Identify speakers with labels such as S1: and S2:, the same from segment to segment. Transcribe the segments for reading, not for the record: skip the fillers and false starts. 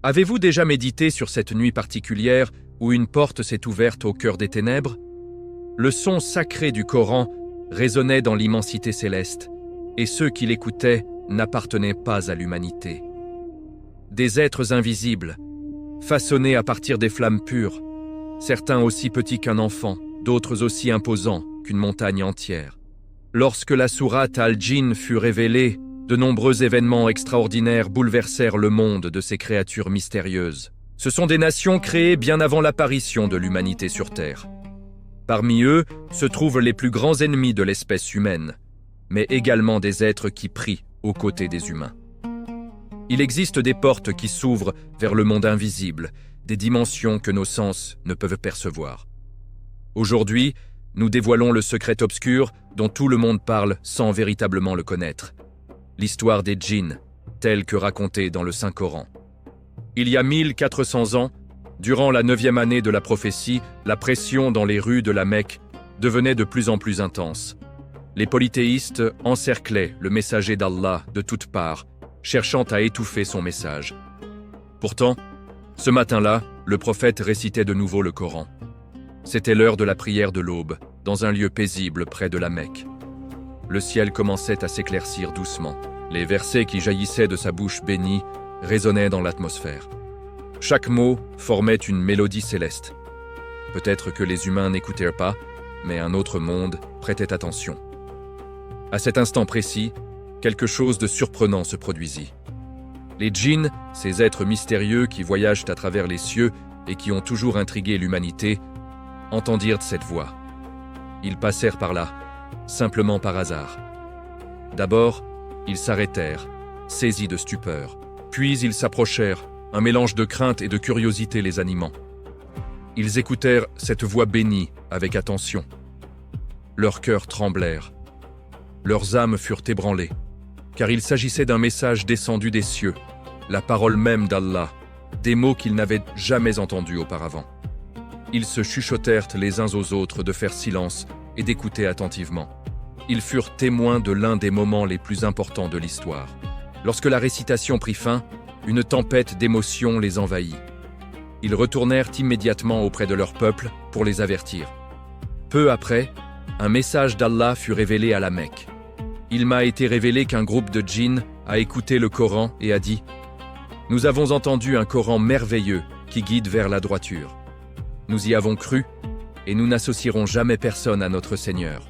S1: Avez-vous déjà médité sur cette nuit particulière où une porte s'est ouverte au cœur des ténèbres? Le son sacré du Coran résonnait dans l'immensité céleste, et ceux qui l'écoutaient n'appartenaient pas à l'humanité. Des êtres invisibles, façonnés à partir des flammes pures, certains aussi petits qu'un enfant, d'autres aussi imposants qu'une montagne entière. Lorsque la sourate Al-Jinn fut révélée, de nombreux événements extraordinaires bouleversèrent le monde de ces créatures mystérieuses. Ce sont des nations créées bien avant l'apparition de l'humanité sur Terre. Parmi eux se trouvent les plus grands ennemis de l'espèce humaine, mais également des êtres qui prient aux côtés des humains. Il existe des portes qui s'ouvrent vers le monde invisible, des dimensions que nos sens ne peuvent percevoir. Aujourd'hui, nous dévoilons le secret obscur dont tout le monde parle sans véritablement le connaître. L'histoire des djinns, telle que racontée dans le Saint-Coran. Il y a 1400 ans, durant la 9e année de la prophétie, la pression dans les rues de la Mecque devenait de plus en plus intense. Les polythéistes encerclaient le messager d'Allah de toutes parts, cherchant à étouffer son message. Pourtant, ce matin-là, le prophète récitait de nouveau le Coran. C'était l'heure de la prière de l'aube, dans un lieu paisible près de la Mecque. Le ciel commençait à s'éclaircir doucement. Les versets qui jaillissaient de sa bouche bénie résonnaient dans l'atmosphère. Chaque mot formait une mélodie céleste. Peut-être que les humains n'écoutèrent pas, mais un autre monde prêtait attention. À cet instant précis, quelque chose de surprenant se produisit. Les djinns, ces êtres mystérieux qui voyagent à travers les cieux et qui ont toujours intrigué l'humanité, entendirent cette voix. Ils passèrent par là, simplement par hasard. D'abord, ils s'arrêtèrent, saisis de stupeur. Puis ils s'approchèrent, un mélange de crainte et de curiosité les animant. Ils écoutèrent cette voix bénie avec attention. Leurs cœurs tremblèrent. Leurs âmes furent ébranlées, car il s'agissait d'un message descendu des cieux, la parole même d'Allah, des mots qu'ils n'avaient jamais entendus auparavant. Ils se chuchotèrent les uns aux autres de faire silence et d'écouter attentivement. Ils furent témoins de l'un des moments les plus importants de l'histoire. Lorsque la récitation prit fin, une tempête d'émotions les envahit. Ils retournèrent immédiatement auprès de leur peuple pour les avertir. Peu après, un message d'Allah fut révélé à la Mecque. Il m'a été révélé qu'un groupe de djinns a écouté le Coran et a dit « Nous avons entendu un Coran merveilleux qui guide vers la droiture. Nous y avons cru et nous n'associerons jamais personne à notre Seigneur. »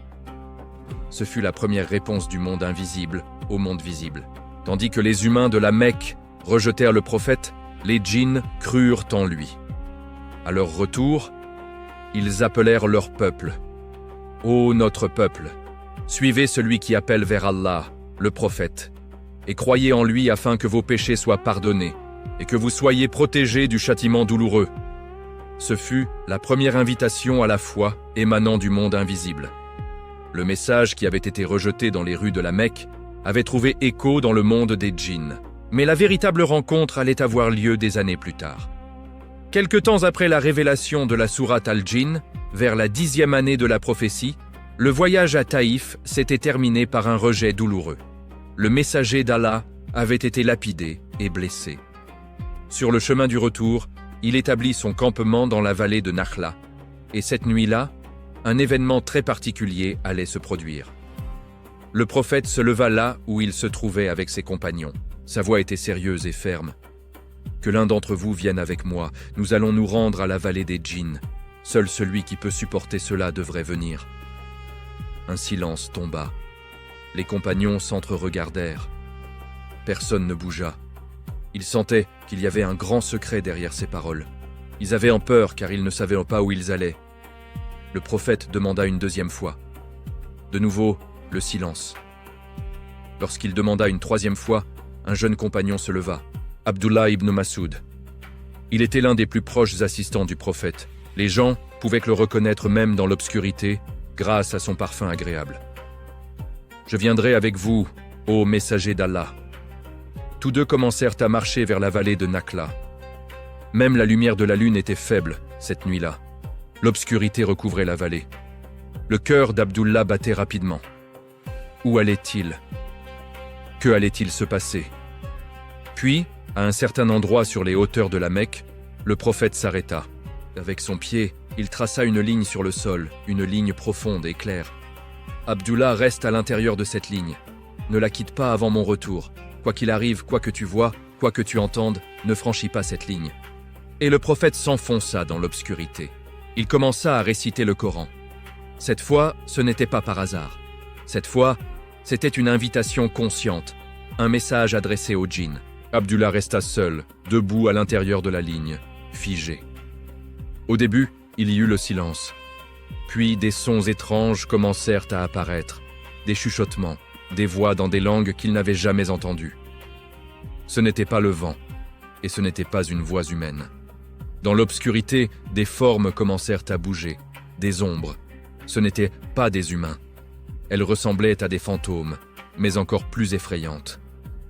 S1: Ce fut la première réponse du monde invisible au monde visible. Tandis que les humains de la Mecque rejetèrent le prophète, les djinns crurent en lui. À leur retour, ils appelèrent leur peuple. « Ô notre peuple, suivez celui qui appelle vers Allah, le prophète, et croyez en lui afin que vos péchés soient pardonnés et que vous soyez protégés du châtiment douloureux. » Ce fut la première invitation à la foi émanant du monde invisible. Le message qui avait été rejeté dans les rues de la Mecque avait trouvé écho dans le monde des djinns. Mais la véritable rencontre allait avoir lieu des années plus tard. Quelque temps après la révélation de la sourate Al-Jinn, vers la 10e année de la prophétie, le voyage à Taïf s'était terminé par un rejet douloureux. Le messager d'Allah avait été lapidé et blessé. Sur le chemin du retour, il établit son campement dans la vallée de Nakhla. Et cette nuit-là, un événement très particulier allait se produire. Le prophète se leva là où il se trouvait avec ses compagnons. Sa voix était sérieuse et ferme. « Que l'un d'entre vous vienne avec moi, nous allons nous rendre à la vallée des djinns. Seul celui qui peut supporter cela devrait venir. » Un silence tomba. Les compagnons s'entre-regardèrent. Personne ne bougea. Ils sentaient qu'il y avait un grand secret derrière ces paroles. Ils avaient en peur car ils ne savaient pas où ils allaient. Le prophète demanda une deuxième fois. De nouveau, le silence. Lorsqu'il demanda une troisième fois, un jeune compagnon se leva, Abdullah ibn Mas'ud. Il était l'un des plus proches assistants du prophète. Les gens pouvaient le reconnaître même dans l'obscurité, grâce à son parfum agréable. « Je viendrai avec vous, ô messager d'Allah. » Tous deux commencèrent à marcher vers la vallée de Nakhla. Même la lumière de la lune était faible cette nuit-là. L'obscurité recouvrait la vallée. Le cœur d'Abdullah battait rapidement. Où allait-il? Que allait-il se passer? Puis, À un certain endroit sur les hauteurs de la Mecque, le prophète s'arrêta. Avec son pied, il traça une ligne sur le sol, une ligne profonde et claire. Abdullah, reste à l'intérieur de cette ligne. Ne la quitte pas avant mon retour. Quoi qu'il arrive, quoi que tu vois, quoi que tu entendes, ne franchis pas cette ligne. Et le prophète s'enfonça dans l'obscurité. Il commença à réciter le Coran. Cette fois, ce n'était pas par hasard. Cette fois, c'était une invitation consciente, un message adressé au djinn. Abdullah resta seul, debout à l'intérieur de la ligne, figé. Au début, il y eut le silence. Puis des sons étranges commencèrent à apparaître, des chuchotements, des voix dans des langues qu'il n'avait jamais entendues. Ce n'était pas le vent, et ce n'était pas une voix humaine. Dans l'obscurité, des formes commencèrent à bouger, des ombres. Ce n'étaient pas des humains. Elles ressemblaient à des fantômes, mais encore plus effrayantes.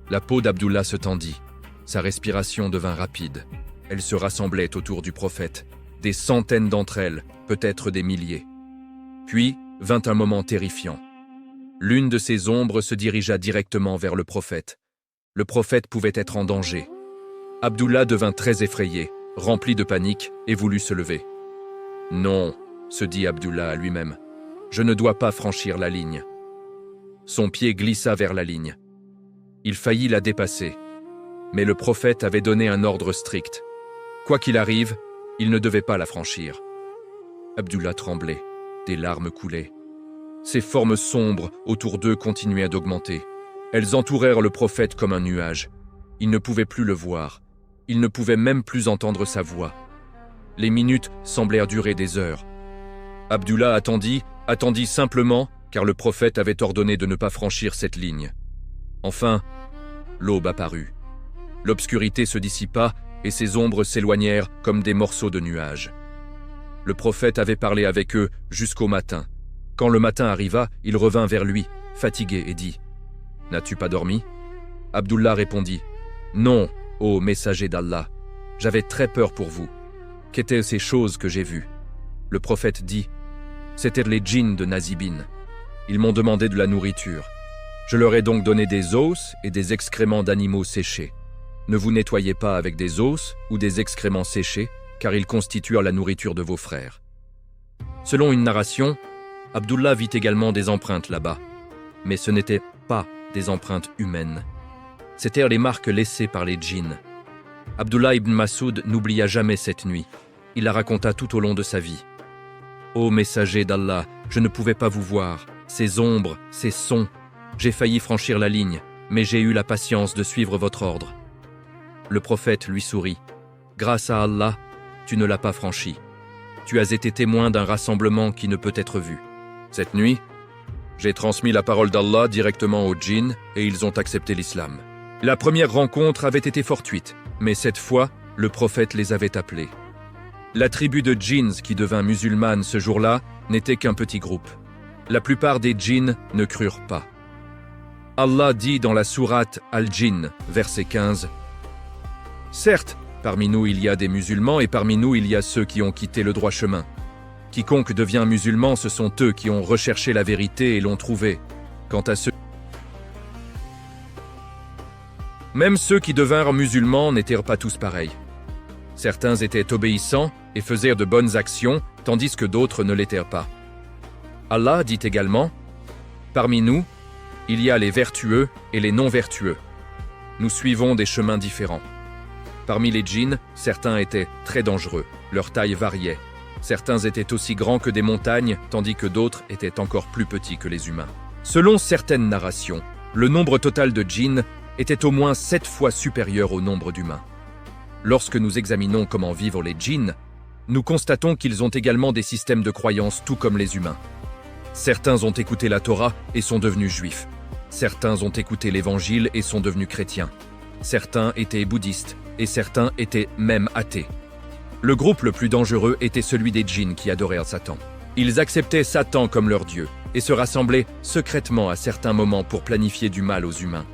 S1: La peau d'Abdullah se tendit, sa respiration devint rapide. Elles se rassemblaient autour du prophète, des centaines d'entre elles, peut-être des milliers. Puis vint un moment terrifiant. L'une de ces ombres se dirigea directement vers le prophète. Le prophète pouvait être en danger. Abdullah devint très effrayé, rempli de panique, et voulut se lever. « Non », se dit Abdullah à lui-même, « je ne dois pas franchir la ligne. » Son pied glissa vers la ligne. Il faillit la dépasser. Mais le prophète avait donné un ordre strict. Quoi qu'il arrive, il ne devait pas la franchir. Abdullah tremblait, des larmes coulaient. Ces formes sombres autour d'eux continuaient d'augmenter. Elles entourèrent le prophète comme un nuage. Il ne pouvait plus le voir. Il ne pouvait même plus entendre sa voix. Les minutes semblèrent durer des heures. Abdullah attendit simplement, car le prophète avait ordonné de ne pas franchir cette ligne. Enfin, l'aube apparut. L'obscurité se dissipa et ces ombres s'éloignèrent comme des morceaux de nuages. Le prophète avait parlé avec eux jusqu'au matin. Quand le matin arriva, il revint vers lui, fatigué, et dit « N'as-tu pas dormi ?» Abdullah répondit « Non, ô messager d'Allah, j'avais très peur pour vous. Qu'étaient ces choses que j'ai vues ?» Le prophète dit « C'étaient les djinns de Nazibin. Ils m'ont demandé de la nourriture. Je leur ai donc donné des os et des excréments d'animaux séchés. Ne vous nettoyez pas avec des os ou des excréments séchés, car ils constituent la nourriture de vos frères. » Selon une narration, Abdullah vit également des empreintes là-bas. Mais ce n'étaient pas des empreintes humaines. C'étaient les marques laissées par les djinns. Abdullah ibn Masoud n'oublia jamais cette nuit. Il la raconta tout au long de sa vie. « Ô messager d'Allah, je ne pouvais pas vous voir. Ces ombres, ces sons. J'ai failli franchir la ligne, mais j'ai eu la patience de suivre votre ordre. » Le prophète lui sourit. « Grâce à Allah, tu ne l'as pas franchi. Tu as été témoin d'un rassemblement qui ne peut être vu. Cette nuit, j'ai transmis la parole d'Allah directement aux djinns et ils ont accepté l'islam. La première rencontre avait été fortuite, mais cette fois, le prophète les avait appelés. La tribu de djinns qui devint musulmane ce jour-là n'était qu'un petit groupe. La plupart des djinns ne crurent pas. Allah dit dans la sourate Al-Jinn, verset 15, « Certes, parmi nous il y a des musulmans et parmi nous il y a ceux qui ont quitté le droit chemin. Quiconque devient musulman, ce sont eux qui ont recherché la vérité et l'ont trouvée. Quant à ceux... Même ceux qui devinrent musulmans n'étaient pas tous pareils. Certains étaient obéissants et faisaient de bonnes actions, tandis que d'autres ne l'étaient pas. Allah dit également, « Parmi nous, il y a les vertueux et les non-vertueux. Nous suivons des chemins différents. Parmi les djinns, certains étaient très dangereux, leur taille variait. Certains étaient aussi grands que des montagnes, tandis que d'autres étaient encore plus petits que les humains. Selon certaines narrations, le nombre total de djinns était au moins 7 fois supérieur au nombre d'humains. Lorsque nous examinons comment vivent les djinns, nous constatons qu'ils ont également des systèmes de croyances tout comme les humains. Certains ont écouté la Torah et sont devenus juifs. Certains ont écouté l'Évangile et sont devenus chrétiens. Certains étaient bouddhistes et certains étaient même athées. Le groupe le plus dangereux était celui des djinns qui adorèrent Satan. Ils acceptaient Satan comme leur dieu et se rassemblaient secrètement à certains moments pour planifier du mal aux humains,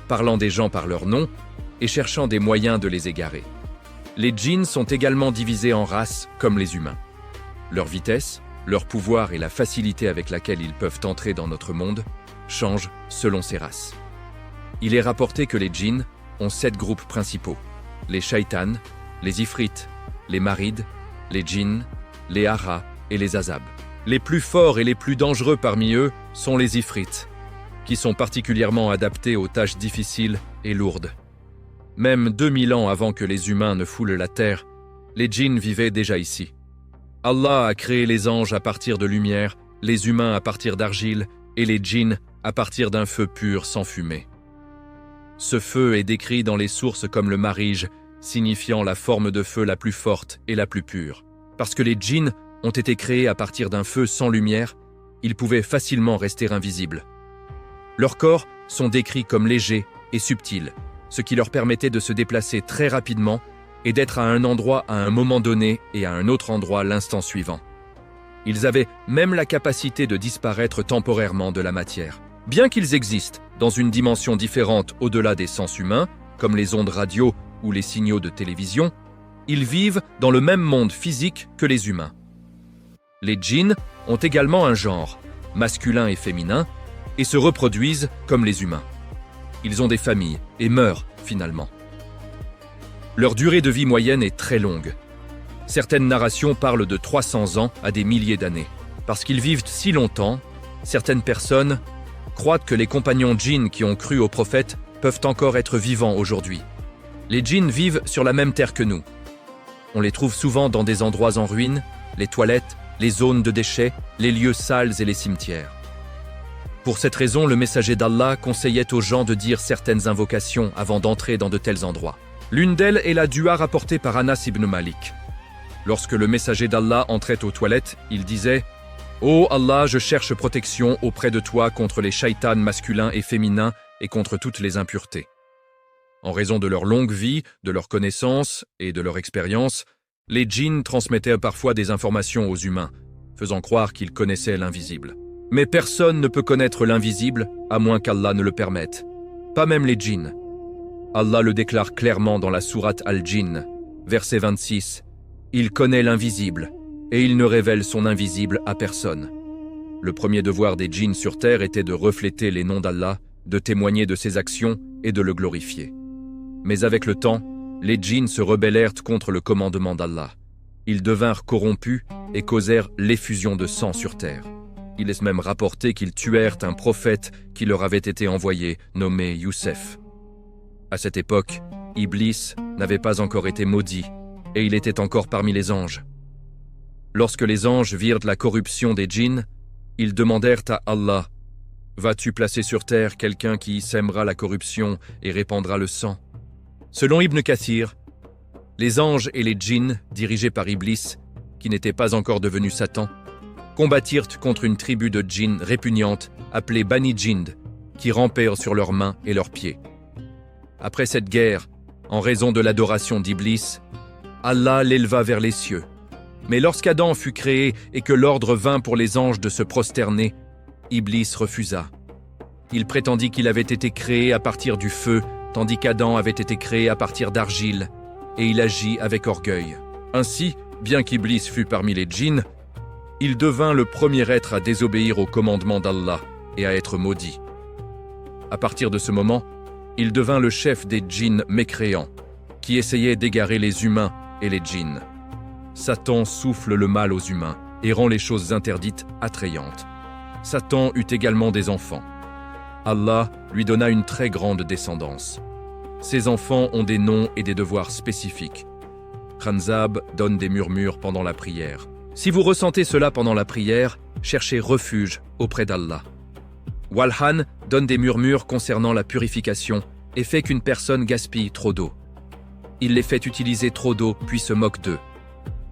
S1: parlant des gens par leur nom et cherchant des moyens de les égarer. Les djinns sont également divisés en races comme les humains. Leur vitesse, leur pouvoir et la facilité avec laquelle ils peuvent entrer dans notre monde changent selon ces races. Il est rapporté que les djinns, ont 7 groupes principaux. Les shaitans, les ifrites, les marides, les djinns, les haras et les azabs. Les plus forts et les plus dangereux parmi eux sont les ifrites, qui sont particulièrement adaptés aux tâches difficiles et lourdes. Même 2000 ans avant que les humains ne foulent la terre, les djinns vivaient déjà ici. Allah a créé les anges à partir de lumière, les humains à partir d'argile et les djinns à partir d'un feu pur sans fumée. Ce feu est décrit dans les sources comme le marij, signifiant la forme de feu la plus forte et la plus pure. Parce que les djinns ont été créés à partir d'un feu sans lumière, ils pouvaient facilement rester invisibles. Leurs corps sont décrits comme légers et subtils, ce qui leur permettait de se déplacer très rapidement et d'être à un endroit à un moment donné et à un autre endroit l'instant suivant. Ils avaient même la capacité de disparaître temporairement de la matière. Bien qu'ils existent dans une dimension différente au-delà des sens humains, comme les ondes radio ou les signaux de télévision, ils vivent dans le même monde physique que les humains. Les djinns ont également un genre, masculin et féminin, et se reproduisent comme les humains. Ils ont des familles et meurent finalement. Leur durée de vie moyenne est très longue. Certaines narrations parlent de 300 ans à des milliers d'années. Parce qu'ils vivent si longtemps, certaines personnes croient que les compagnons djinns qui ont cru au prophète peuvent encore être vivants aujourd'hui. Les djinns vivent sur la même terre que nous. On les trouve souvent dans des endroits en ruine, les toilettes, les zones de déchets, les lieux sales et les cimetières. Pour cette raison, le messager d'Allah conseillait aux gens de dire certaines invocations avant d'entrer dans de tels endroits. L'une d'elles est la dua rapportée par Anas ibn Malik. Lorsque le messager d'Allah entrait aux toilettes, il disait « Ô Allah, je cherche protection auprès de toi contre les shaitans masculins et féminins et contre toutes les impuretés. » En raison de leur longue vie, de leur connaissance et de leur expérience, les djinns transmettaient parfois des informations aux humains, faisant croire qu'ils connaissaient l'invisible. Mais personne ne peut connaître l'invisible à moins qu'Allah ne le permette. Pas même les djinns. Allah le déclare clairement dans la sourate Al-Jinn, verset 26. Il connaît l'invisible, et il ne révèle son invisible à personne. Le premier devoir des djinns sur terre était de refléter les noms d'Allah, de témoigner de ses actions et de le glorifier. Mais avec le temps, les djinns se rebellèrent contre le commandement d'Allah. Ils devinrent corrompus et causèrent l'effusion de sang sur terre. Il est même rapporté qu'ils tuèrent un prophète qui leur avait été envoyé, nommé Youssef. À cette époque, Iblis n'avait pas encore été maudit, et il était encore parmi les anges. Lorsque les anges virent la corruption des djinns, ils demandèrent à Allah « Vas-tu placer sur terre quelqu'un qui sèmera la corruption et répandra le sang ?» Selon Ibn Kathir, les anges et les djinns, dirigés par Iblis, qui n'était pas encore devenu Satan, combattirent contre une tribu de djinns répugnante appelée Bani Djind, qui rampèrent sur leurs mains et leurs pieds. Après cette guerre, en raison de l'adoration d'Iblis, Allah l'éleva vers les cieux. Mais lorsqu'Adam fut créé et que l'ordre vint pour les anges de se prosterner, Iblis refusa. Il prétendit qu'il avait été créé à partir du feu, tandis qu'Adam avait été créé à partir d'argile, et il agit avec orgueil. Ainsi, bien qu'Iblis fût parmi les djinns, il devint le premier être à désobéir au commandement d'Allah et à être maudit. À partir de ce moment, il devint le chef des djinns mécréants, qui essayaient d'égarer les humains et les djinns. Satan souffle le mal aux humains et rend les choses interdites attrayantes. Satan eut également des enfants. Allah lui donna une très grande descendance. Ces enfants ont des noms et des devoirs spécifiques. Khanzab donne des murmures pendant la prière. Si vous ressentez cela pendant la prière, cherchez refuge auprès d'Allah. Walhan donne des murmures concernant la purification et fait qu'une personne gaspille trop d'eau. Il les fait utiliser trop d'eau puis se moque d'eux.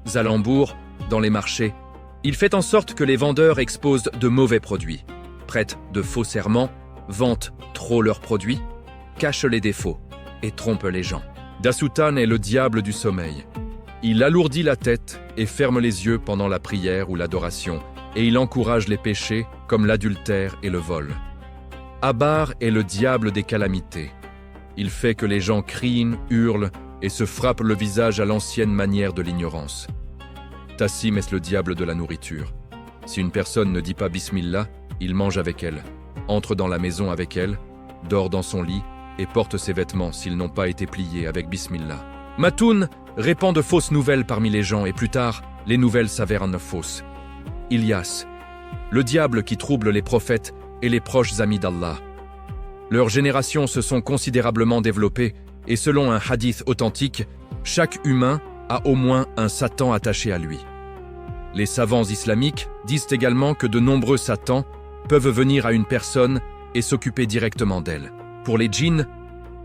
S1: Zalambour, dans les marchés, il fait en sorte que les vendeurs exposent de mauvais produits, prêtent de faux serments, vantent trop leurs produits, cachent les défauts et trompent les gens. Dasutan est le diable du sommeil. Il alourdit la tête et ferme les yeux pendant la prière ou l'adoration, et il encourage les péchés comme l'adultère et le vol. Abar est le diable des calamités. Il fait que les gens crient, hurlent et se frappent le visage à l'ancienne manière de l'ignorance. Tassim est le diable de la nourriture. Si une personne ne dit pas Bismillah, il mange avec elle, entre dans la maison avec elle, dort dans son lit et porte ses vêtements s'ils n'ont pas été pliés avec Bismillah. Matoun répand de fausses nouvelles parmi les gens et plus tard, les nouvelles s'avèrent fausses. Ilyas, le diable qui trouble les prophètes et les proches amis d'Allah. Leurs générations se sont considérablement développées et selon un hadith authentique, chaque humain a au moins un Satan attaché à lui. Les savants islamiques disent également que de nombreux Satans peuvent venir à une personne et s'occuper directement d'elle. Pour les djinns,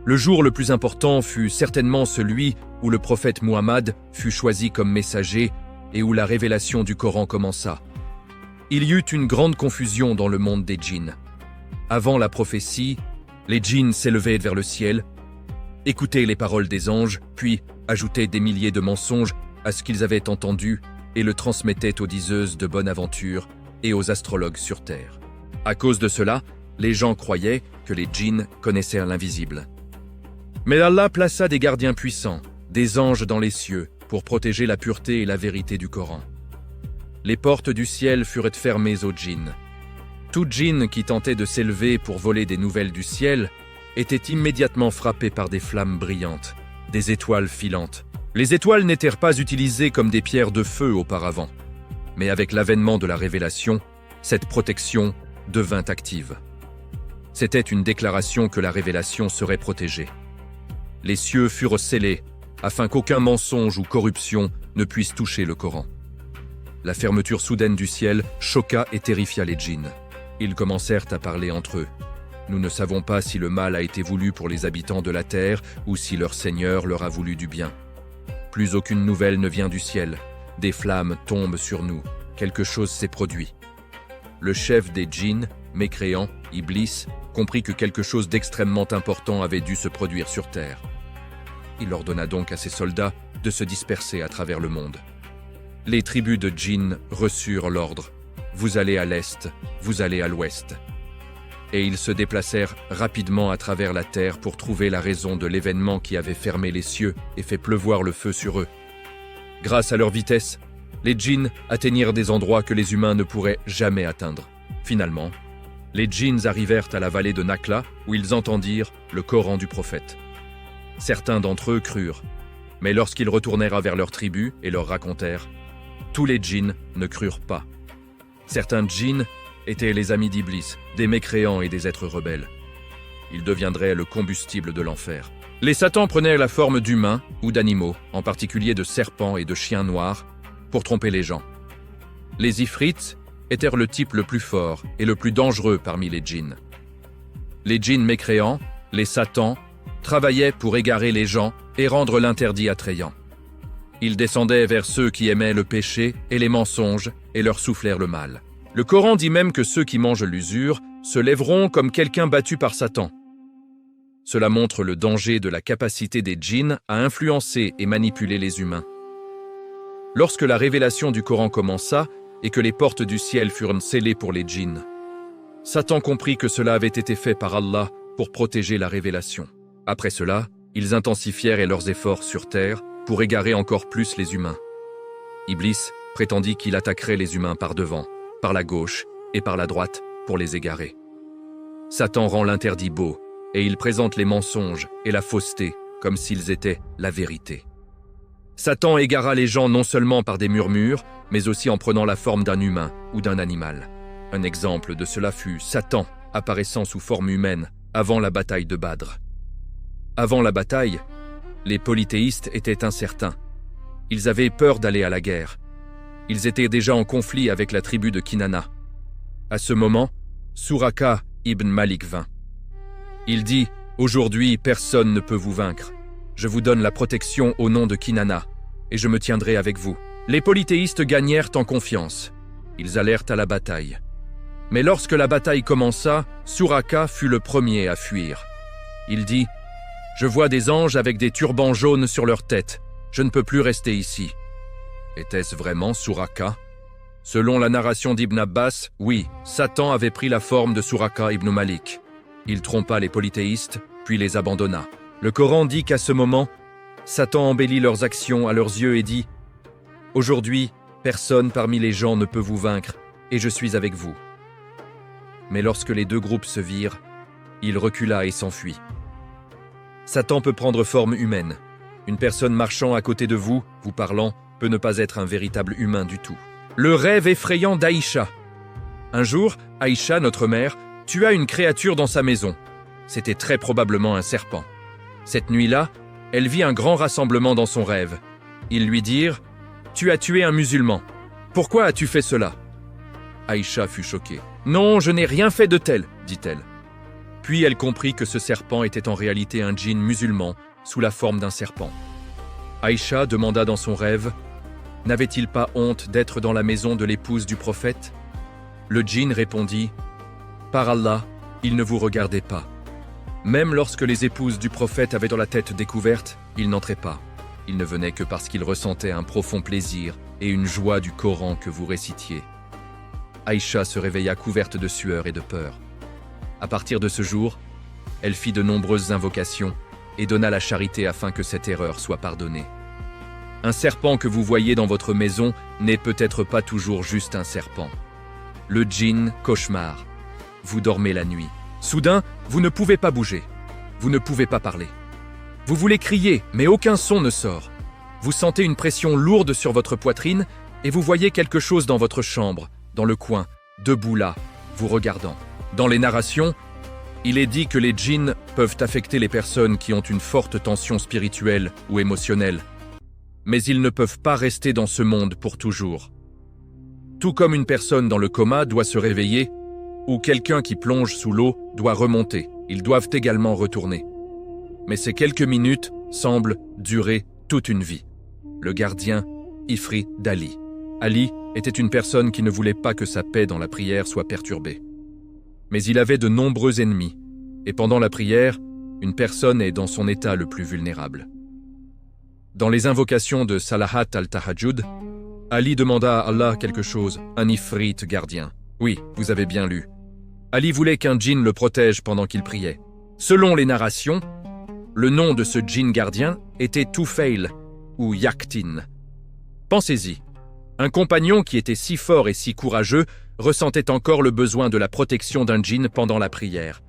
S1: le jour le plus important fut certainement celui où le prophète Muhammad fut choisi comme messager et où la révélation du Coran commença. Il y eut une grande confusion dans le monde des djinns. Avant la prophétie, les djinns s'élevaient vers le ciel, écoutaient les paroles des anges, puis ajoutaient des milliers de mensonges à ce qu'ils avaient entendu et le transmettaient aux diseuses de bonne aventure et aux astrologues sur terre. À cause de cela, les gens croyaient que les djinns connaissaient l'invisible. Mais Allah plaça des gardiens puissants, des anges dans les cieux, pour protéger la pureté et la vérité du Coran. Les portes du ciel furent fermées aux djinns. Tout djinn qui tentait de s'élever pour voler des nouvelles du ciel était immédiatement frappé par des flammes brillantes, des étoiles filantes. Les étoiles n'étaient pas utilisées comme des pierres de feu auparavant, mais avec l'avènement de la révélation, cette protection devint active. C'était une déclaration que la révélation serait protégée. Les cieux furent scellés, afin qu'aucun mensonge ou corruption ne puisse toucher le Coran. La fermeture soudaine du ciel choqua et terrifia les djinns. Ils commencèrent à parler entre eux. Nous ne savons pas si le mal a été voulu pour les habitants de la terre ou si leur Seigneur leur a voulu du bien. Plus aucune nouvelle ne vient du ciel. Des flammes tombent sur nous. Quelque chose s'est produit. Le chef des djinns, mécréant, Iblis, comprit que quelque chose d'extrêmement important avait dû se produire sur terre. Il ordonna donc à ses soldats de se disperser à travers le monde. Les tribus de djinns reçurent l'ordre « Vous allez à l'est, vous allez à l'ouest ». Et ils se déplacèrent rapidement à travers la terre pour trouver la raison de l'événement qui avait fermé les cieux et fait pleuvoir le feu sur eux. Grâce à leur vitesse, les djinns atteignirent des endroits que les humains ne pourraient jamais atteindre. Finalement, les djinns arrivèrent à la vallée de Nakhla où ils entendirent le Coran du prophète. Certains d'entre eux crurent, mais lorsqu'ils retournèrent vers leur tribu et leur racontèrent, tous les djinns ne crurent pas. Certains djinns étaient les amis d'Iblis, des mécréants et des êtres rebelles. Ils deviendraient le combustible de l'enfer. Les satans prenaient la forme d'humains ou d'animaux, en particulier de serpents et de chiens noirs, pour tromper les gens. Les ifrits étaient le type le plus fort et le plus dangereux parmi les djinns. Les djinns mécréants, les satans, travaillaient pour égarer les gens et rendre l'interdit attrayant. Ils descendaient vers ceux qui aimaient le péché et les mensonges et leur soufflèrent le mal. Le Coran dit même que ceux qui mangent l'usure se lèveront comme quelqu'un battu par Satan. Cela montre le danger de la capacité des djinns à influencer et manipuler les humains. Lorsque la révélation du Coran commença et que les portes du ciel furent scellées pour les djinns, Satan comprit que cela avait été fait par Allah pour protéger la révélation. Après cela, ils intensifièrent leurs efforts sur terre pour égarer encore plus les humains. Iblis prétendit qu'il attaquerait les humains par devant, par la gauche et par la droite pour les égarer. Satan rend l'interdit beau et il présente les mensonges et la fausseté comme s'ils étaient la vérité. Satan égara les gens non seulement par des murmures, mais aussi en prenant la forme d'un humain ou d'un animal. Un exemple de cela fut Satan apparaissant sous forme humaine avant la bataille de Badr. Avant la bataille, les polythéistes étaient incertains. Ils avaient peur d'aller à la guerre. Ils étaient déjà en conflit avec la tribu de Kinana. À ce moment, Suraka ibn Malik vint. Il dit « Aujourd'hui, personne ne peut vous vaincre. Je vous donne la protection au nom de Kinana, et je me tiendrai avec vous. » Les polythéistes gagnèrent en confiance. Ils allèrent à la bataille. Mais lorsque la bataille commença, Suraka fut le premier à fuir. Il dit « Je vois des anges avec des turbans jaunes sur leur tête. Je ne peux plus rester ici. » Était-ce vraiment Suraka? Selon la narration d'Ibn Abbas, oui, Satan avait pris la forme de Suraka ibn Malik. Il trompa les polythéistes, puis les abandonna. Le Coran dit qu'à ce moment, Satan embellit leurs actions à leurs yeux et dit « Aujourd'hui, personne parmi les gens ne peut vous vaincre, et je suis avec vous. » Mais lorsque les deux groupes se virent, il recula et s'enfuit. Satan peut prendre forme humaine. Une personne marchant à côté de vous, vous parlant, peut ne pas être un véritable humain du tout. Le rêve effrayant d'Aïcha. Un jour, Aïcha, notre mère, tua une créature dans sa maison. C'était très probablement un serpent. Cette nuit-là, elle vit un grand rassemblement dans son rêve. Ils lui dirent « Tu as tué un musulman. Pourquoi as-tu fait cela ?» Aïcha fut choquée. « Non, je n'ai rien fait de tel, dit-elle. » Puis elle comprit que ce serpent était en réalité un djinn musulman sous la forme d'un serpent. Aïcha demanda dans son rêve « N'avait-il pas honte d'être dans la maison de l'épouse du prophète ?» Le djinn répondit « Par Allah, il ne vous regardait pas. Même lorsque les épouses du prophète avaient dans la tête découverte, il n'entrait pas. Il ne venait que parce qu'il ressentait un profond plaisir et une joie du Coran que vous récitiez. » Aïcha se réveilla couverte de sueur et de peur. À partir de ce jour, elle fit de nombreuses invocations et donna la charité afin que cette erreur soit pardonnée. Un serpent que vous voyez dans votre maison n'est peut-être pas toujours juste un serpent. Le djinn cauchemar. Vous dormez la nuit. Soudain, vous ne pouvez pas bouger. Vous ne pouvez pas parler. Vous voulez crier, mais aucun son ne sort. Vous sentez une pression lourde sur votre poitrine et vous voyez quelque chose dans votre chambre, dans le coin, debout là, vous regardant. Dans les narrations, il est dit que les djinns peuvent affecter les personnes qui ont une forte tension spirituelle ou émotionnelle. Mais ils ne peuvent pas rester dans ce monde pour toujours. Tout comme une personne dans le coma doit se réveiller, ou quelqu'un qui plonge sous l'eau doit remonter, ils doivent également retourner. Mais ces quelques minutes semblent durer toute une vie. Le gardien Ifrit d'Ali. Ali était une personne qui ne voulait pas que sa paix dans la prière soit perturbée. Mais il avait de nombreux ennemis, et pendant la prière, une personne est dans son état le plus vulnérable. Dans les invocations de Salahat al-Tahajjud, Ali demanda à Allah quelque chose, un Ifrit gardien. Oui, vous avez bien lu. Ali voulait qu'un djinn le protège pendant qu'il priait. Selon les narrations, le nom de ce djinn gardien était Tufail ou Yaktin. Pensez-y, un compagnon qui était si fort et si courageux ressentait encore le besoin de la protection d'un djinn pendant la prière.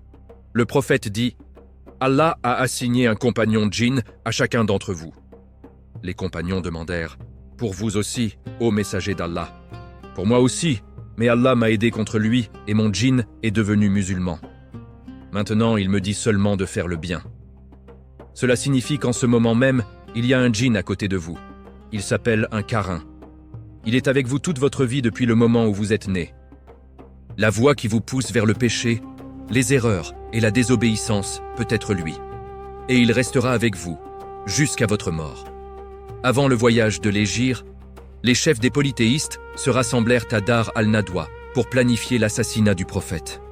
S1: Le prophète dit « Allah a assigné un compagnon djinn à chacun d'entre vous. » Les compagnons demandèrent « Pour vous aussi, ô messager d'Allah ?»« Pour moi aussi, mais Allah m'a aidé contre lui et mon djinn est devenu musulman. Maintenant, il me dit seulement de faire le bien. » Cela signifie qu'en ce moment même, il y a un djinn à côté de vous. Il s'appelle un Karin. Il est avec vous toute votre vie depuis le moment où vous êtes né. La voie qui vous pousse vers le péché, les erreurs et la désobéissance peut être lui. Et il restera avec vous, jusqu'à votre mort. Avant le voyage de l'Hégire, les chefs des polythéistes se rassemblèrent à Dar al-Nadwa pour planifier l'assassinat du prophète.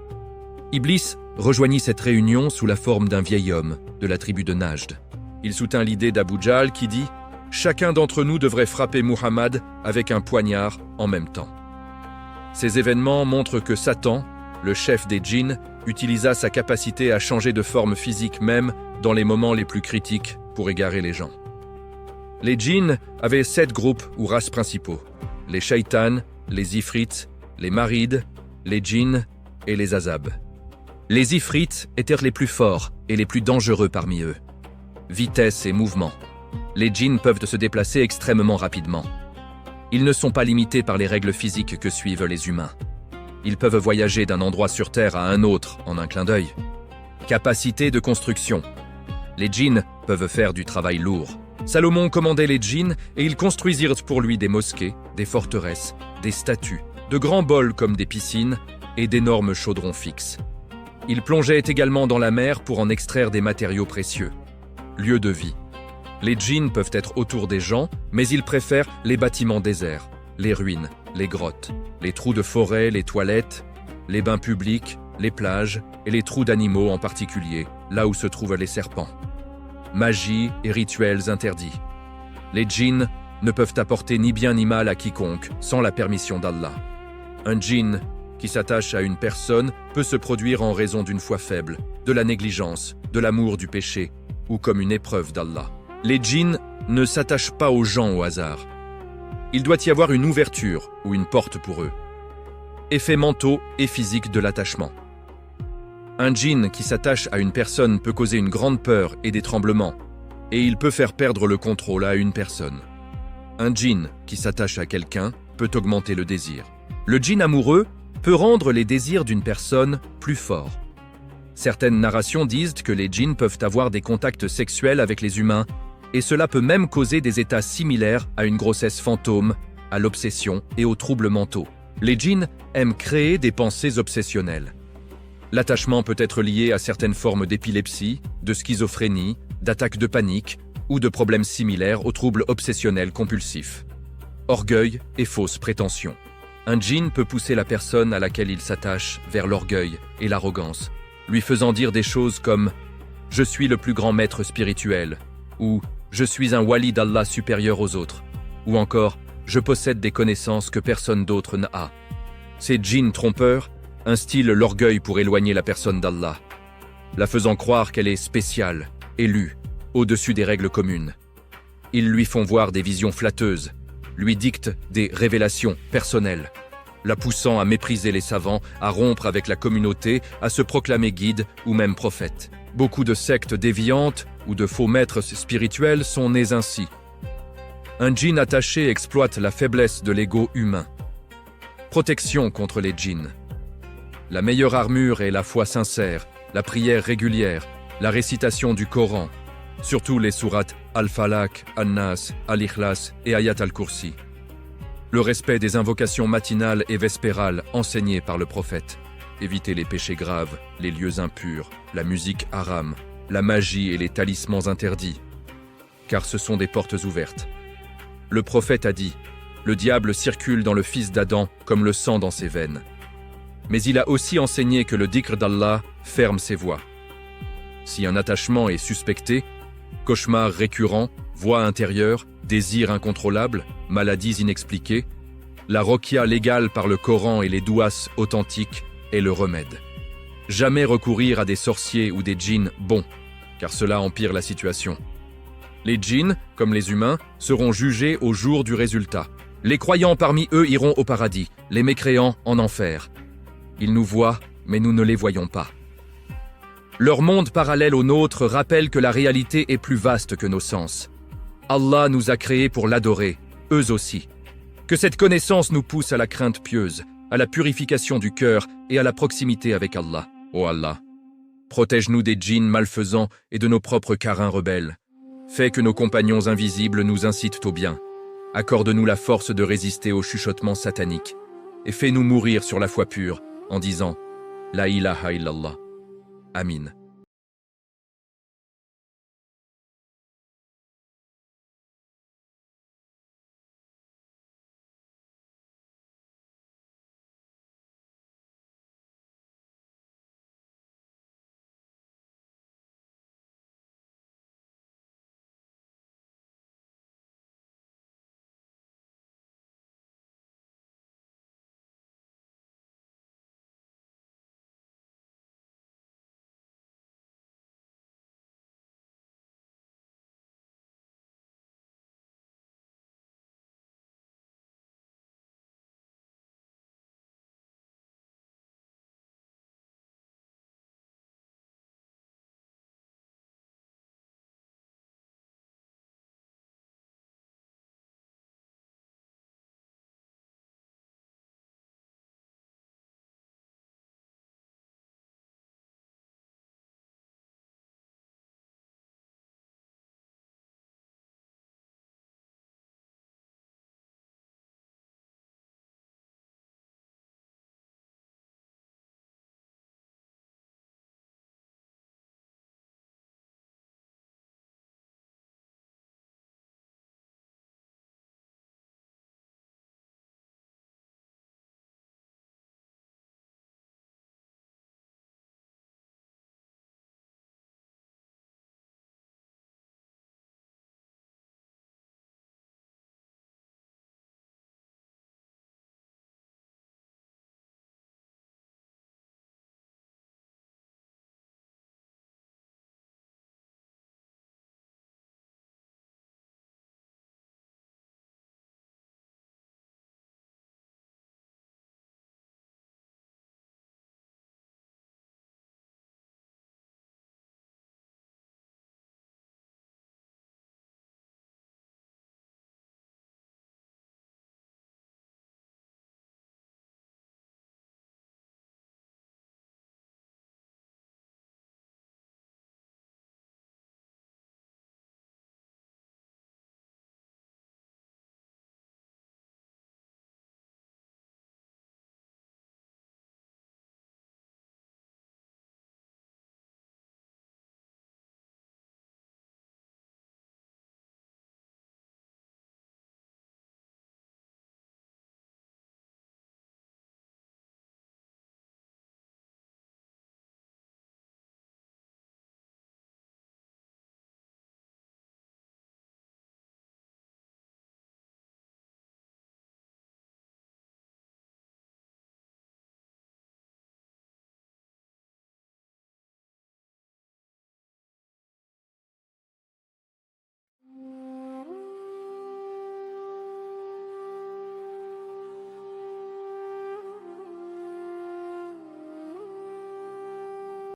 S1: Iblis rejoignit cette réunion sous la forme d'un vieil homme de la tribu de Najd. Il soutint l'idée d'Abu Jahl qui dit « Chacun d'entre nous devrait frapper Muhammad avec un poignard en même temps. » Ces événements montrent que Satan, le chef des djinns, utilisa sa capacité à changer de forme physique même dans les moments les plus critiques pour égarer les gens. Les djinns avaient 7 groupes ou races principaux. Les shaitans, les ifrits, les marids, les djinns et les azabs. Les ifrits étaient les plus forts et les plus dangereux parmi eux. Vitesse et mouvement. Les djinns peuvent se déplacer extrêmement rapidement. Ils ne sont pas limités par les règles physiques que suivent les humains. Ils peuvent voyager d'un endroit sur Terre à un autre en un clin d'œil. Capacité de construction. Les djinns peuvent faire du travail lourd. Salomon commandait les djinns et ils construisirent pour lui des mosquées, des forteresses, des statues, de grands bols comme des piscines et d'énormes chaudrons fixes. Il plongeait également dans la mer pour en extraire des matériaux précieux. Lieu de vie. Les djinns peuvent être autour des gens, mais ils préfèrent les bâtiments déserts, les ruines, les grottes, les trous de forêt, les toilettes, les bains publics, les plages et les trous d'animaux en particulier, là où se trouvent les serpents. Magie et rituels interdits. Les djinns ne peuvent apporter ni bien ni mal à quiconque sans la permission d'Allah. Un djinn qui s'attache à une personne peut se produire en raison d'une foi faible, de la négligence, de l'amour du péché ou comme une épreuve d'Allah. Les djinns ne s'attachent pas aux gens au hasard. Il doit y avoir une ouverture ou une porte pour eux. Effets mentaux et physiques de l'attachement. Un djinn qui s'attache à une personne peut causer une grande peur et des tremblements, et il peut faire perdre le contrôle à une personne. Un djinn qui s'attache à quelqu'un peut augmenter le désir. Le djinn amoureux peut rendre les désirs d'une personne plus forts. Certaines narrations disent que les djinns peuvent avoir des contacts sexuels avec les humains, et cela peut même causer des états similaires à une grossesse fantôme, à l'obsession et aux troubles mentaux. Les djinns aiment créer des pensées obsessionnelles. L'attachement peut être lié à certaines formes d'épilepsie, de schizophrénie, d'attaques de panique ou de problèmes similaires aux troubles obsessionnels compulsifs. Orgueil et fausses prétentions. Un djinn peut pousser la personne à laquelle il s'attache vers l'orgueil et l'arrogance, lui faisant dire des choses comme « Je suis le plus grand maître spirituel » ou « Je suis un wali d'Allah supérieur aux autres » ou encore « Je possède des connaissances que personne d'autre n'a ». Ces djinns trompeurs instillent l'orgueil pour éloigner la personne d'Allah, la faisant croire qu'elle est spéciale, élue, au-dessus des règles communes. Ils lui font voir des visions flatteuses, lui dictent des révélations personnelles, la poussant à mépriser les savants, à rompre avec la communauté, à se proclamer guide ou même prophète. Beaucoup de sectes déviantes ou de faux maîtres spirituels sont nés ainsi. Un djinn attaché exploite la faiblesse de l'ego humain. Protection contre les djinns. La meilleure armure est la foi sincère, la prière régulière, la récitation du Coran, surtout les sourates Al-Falaq, An-Nas, Al-Ikhlas et Ayat al-Kursi. Le respect des invocations matinales et vespérales enseignées par le prophète. Éviter les péchés graves, les lieux impurs, la musique haram, la magie et les talismans interdits, car ce sont des portes ouvertes. Le prophète a dit « Le diable circule dans le fils d'Adam comme le sang dans ses veines ». Mais il a aussi enseigné que le dhikr d'Allah ferme ses voies. Si un attachement est suspecté, cauchemars récurrents, voix intérieure, désirs incontrôlables, maladies inexpliquées, la roqya légale par le Coran et les douas authentiques est le remède. Jamais recourir à des sorciers ou des djinns bons, car cela empire la situation. Les djinns, comme les humains, seront jugés au jour du résultat. Les croyants parmi eux iront au paradis, les mécréants en enfer. Ils nous voient, mais nous ne les voyons pas. Leur monde parallèle au nôtre rappelle que la réalité est plus vaste que nos sens. Allah nous a créés pour l'adorer, eux aussi. Que cette connaissance nous pousse à la crainte pieuse, à la purification du cœur et à la proximité avec Allah. Ô Allah, protège-nous des djinns malfaisants et de nos propres carins rebelles. Fais que nos compagnons invisibles nous incitent au bien. Accorde-nous la force de résister aux chuchotements sataniques. Et fais-nous mourir sur la foi pure, en disant « La ilaha illallah ». Amin.